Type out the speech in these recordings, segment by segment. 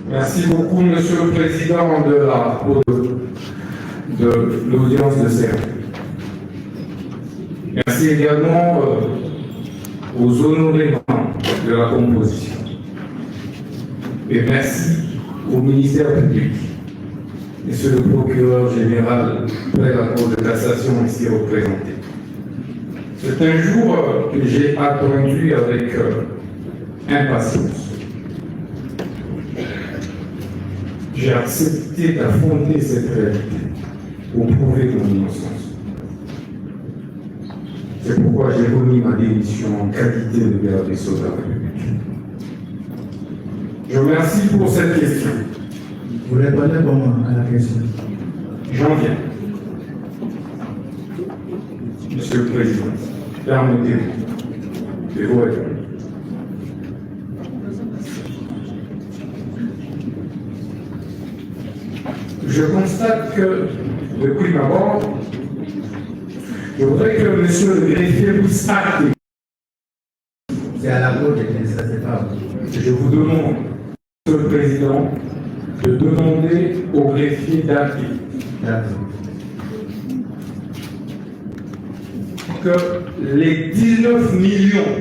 Merci beaucoup, Monsieur le Président de l'audience de Serre. Merci également aux honorés de la composition. Et merci au ministère public, Monsieur le procureur général près la Cour de cassation ici représenté. C'est un jour que j'ai attendu avec impatience. J'ai accepté d'affronter cette réalité pour prouver mon innocence. C'est pourquoi j'ai remis ma démission en qualité de garde des sceaux de la République. Je vous remercie pour cette question. Vous répondez comment à la question? J'en viens. Monsieur le Président, permettez-moi de vous répondre. Je constate que, depuis ma mort, je voudrais que monsieur le greffier puisse acter. C'est à la Cour de ça, c'est pas. Je vous demande, monsieur le Président, de demander au greffier d'acter que les 19 millions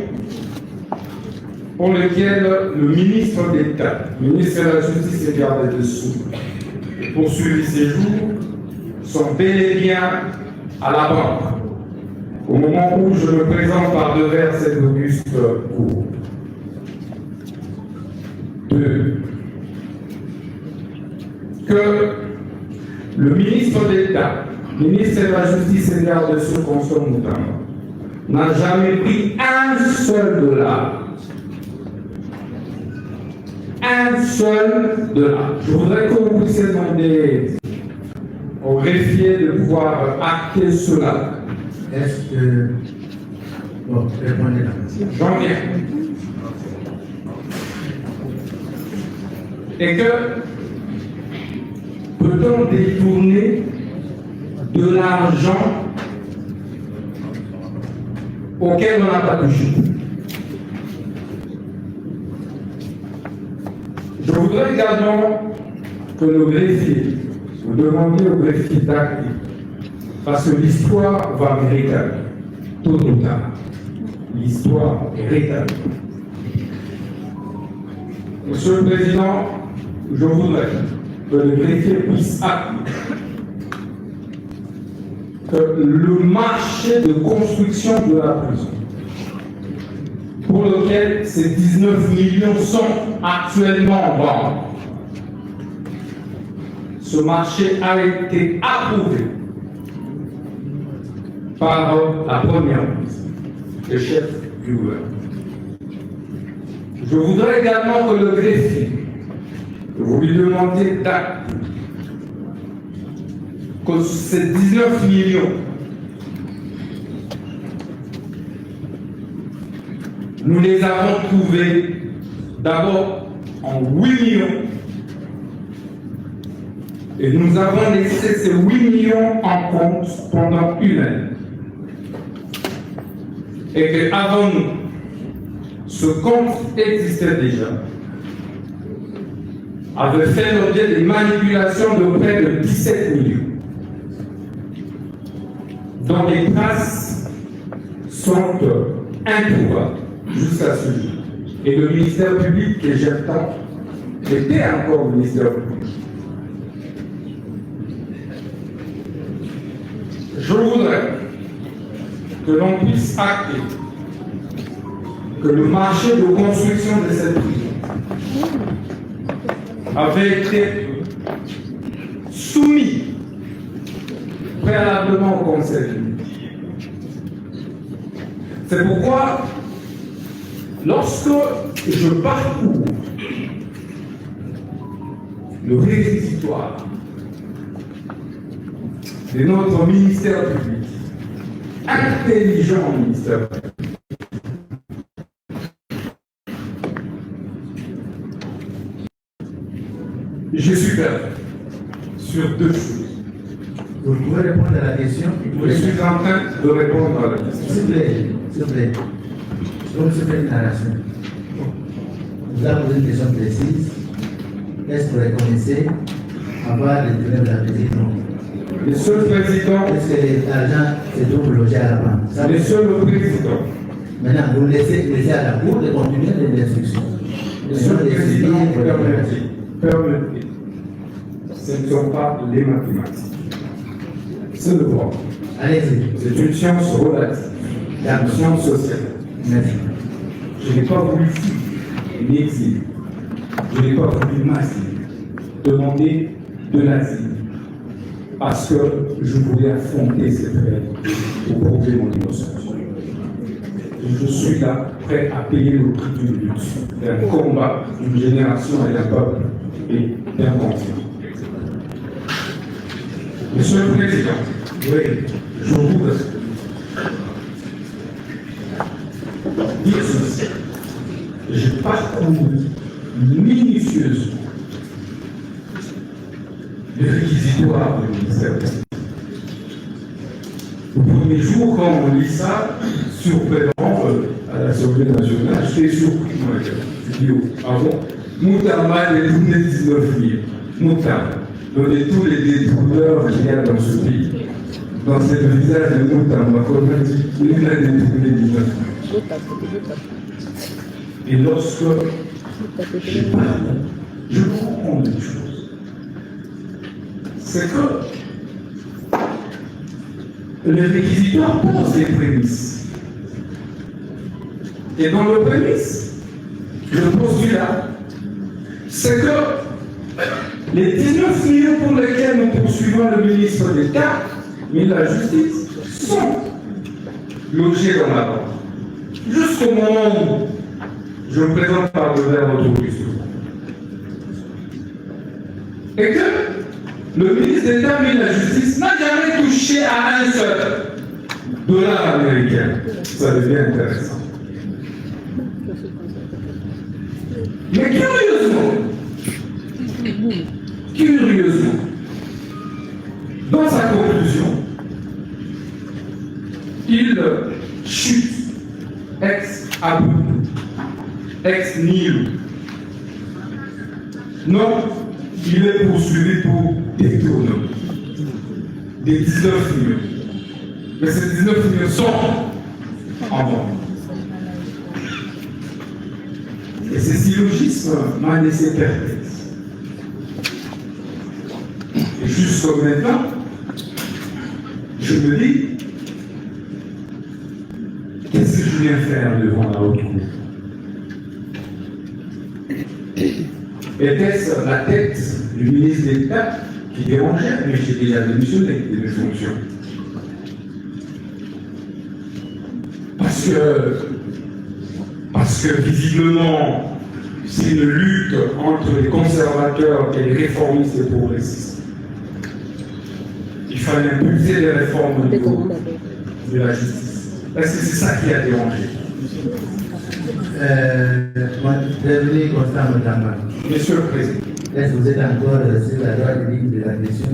pour lesquels le ministre d'État, le ministre de la Justice et garde des Sceaux, poursuivi ces jours, sont bel et bien à la banque au moment où je me présente par devers cette auguste cour. 2. Que le ministre d'État, ministre de la Justice et garde des Sceaux consomme notamment, n'a jamais pris un seul dollar. Un seul dollar. Je voudrais que vous puissiez demander au greffier de pouvoir acter cela. Est-ce que. Bon, répondez là. J'en viens. Et que peut-on détourner de l'argent auquel on n'a pas touché? Je voudrais également que le greffier, vous demandiez au greffier d'acter, parce que l'histoire va me rétablir, tôt ou tard. L'histoire est rétablie. Monsieur le Président, je voudrais que le greffier puisse acter que le marché de construction de la prison, pour lequel ces 19 millions sont actuellement en vente, ce marché a été approuvé par la première ministre, le chef du gouvernement. Je voudrais également que le greffier, vous lui demandiez d'acter que ces 19 millions nous les avons trouvés d'abord en 8 millions et nous avons laissé ces 8 millions en compte pendant une année. Et qu'avant nous, ce compte existait déjà, avait fait l'objet des manipulations de près de 17 millions, dont les traces sont introuvables jusqu'à ce jour. Et le ministère public que j'attends était encore ministère public. Je voudrais que l'on puisse acter que le marché de construction de cette prison avait été soumis préalablement au Conseil d'État. C'est pourquoi, lorsque je parcours le réquisitoire de notre ministère public, intelligent ministère public, je suis perdu sur deux choses. Vous pouvez répondre à la question. Je suis en train de répondre à la question. S'il vous plaît, s'il vous plaît. Je vais vous faire une narration. Vous avez posé une question précise. est-ce que vous reconnaissez avoir détourné de la petite non? Monsieur le Président, Est-ce que l'argent se trouve logé à la banque? Monsieur le Président, Maintenant, vous laissez à la Cour de continuer les instructions. Monsieur le Président, permettez. Ce ne sont pas les mathématiques. C'est le droit. Allez-y. C'est une science relative, une science sociale. Merci. Je n'ai pas voulu fuir, ni exiler. Je n'ai pas voulu m'asiler, demander de l'asile, parce que je voulais affronter cette réalité pour prouver mon innocence. Je suis là, prêt à payer le prix d'une lutte, d'un combat, d'une génération et d'un peuple, et d'un continent. Monsieur le Président, oui, je voudrais dire ceci. J'ai parcouru minutieusement les réquisitoires du ministère. Le premier jour, quand on lit ça, surprenant à l'Assemblée nationale, j'étais surpris. Moi, je dis, ah bon, Moutama est tourné 19 000. Moutama, de tous les détourneurs qu'il y a dans ce pays. Dans ce visage de Moutama, comme on dit, il a détourné 19 000. Et lorsque je parle, je comprends une chose. C'est que le réquisitoire pose des prémices. Et dans le prémisse, le postulat, c'est que les 19 millions pour lesquels nous poursuivons le ministre d'État, mais la justice, sont logés dans la banque. Jusqu'au moment où je me présente par le verre autobus. Et que le ministre d'État, mais la justice, n'a jamais touché à un seul dollar américain. Ça devient intéressant. Mais curieusement, dans sa conclusion, il chute ex-abrupto, ex-nihilo. Non, il est poursuivi pour détournement des 19 millions. Mais ces 19 millions sont en vente. Et ces syllogismes m'ont laissé perplexe. Et jusqu'à maintenant, je me dis, qu'est-ce que je viens faire devant la haute cour? Était-ce la tête du ministre d'État qui dérangeait? Mais j'ai déjà démissionné de mes fonctions. Parce que visiblement, c'est une lutte entre les conservateurs et les réformistes et progressistes. Il fallait impulser les réformes au niveau de la justice. Est-ce que c'est ça qui a dérangé? Monsieur le Président. Est-ce que vous êtes encore sur la droite ligne de la question?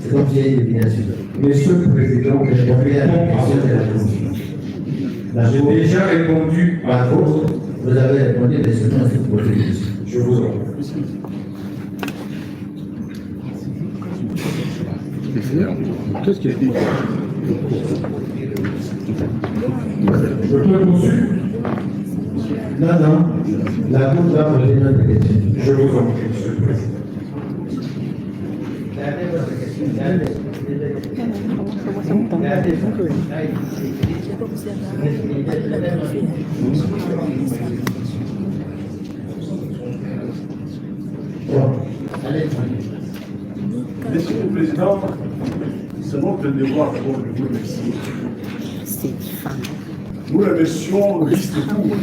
C'est comme s'il y a une déviation. Monsieur le Président, j'ai répondu à la question de la Commission. J'ai déjà répondu à votre. Vous avez répondu, mais seulement à cette proposition. Je vous en prie. Qu'est-ce qu'il a dit? Je peux poursuivre? Non, la Cour doit poser notre question. Je vous en prie, Monsieur le Président. Monsieur le Président, c'est notre devoir d'abord de vous remercier. Nous remercions le vice de Cour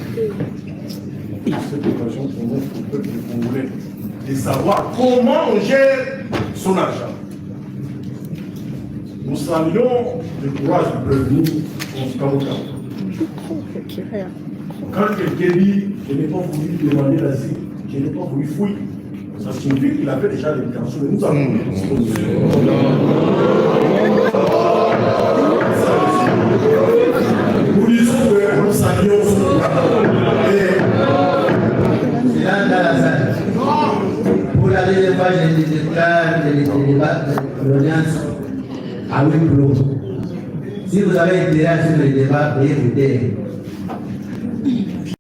à cette occasion pour notre peuple congolais de savoir comment on gère son argent. Nous saluons le courage de prévenir Constant Okafor. Quand quelqu'un dit « je n'ai pas voulu demander l'asile, je n'ai pas voulu fouiller », ça signifie qu'il avait déjà l'intention de nous avons des dispositions. Nous disons que nous saluons son courage. C'est là dans la salle. la deuxième fois, je déclare le débat, l'audience à huis clos. Si vous avez intérêt sur le débat, veuillez voter.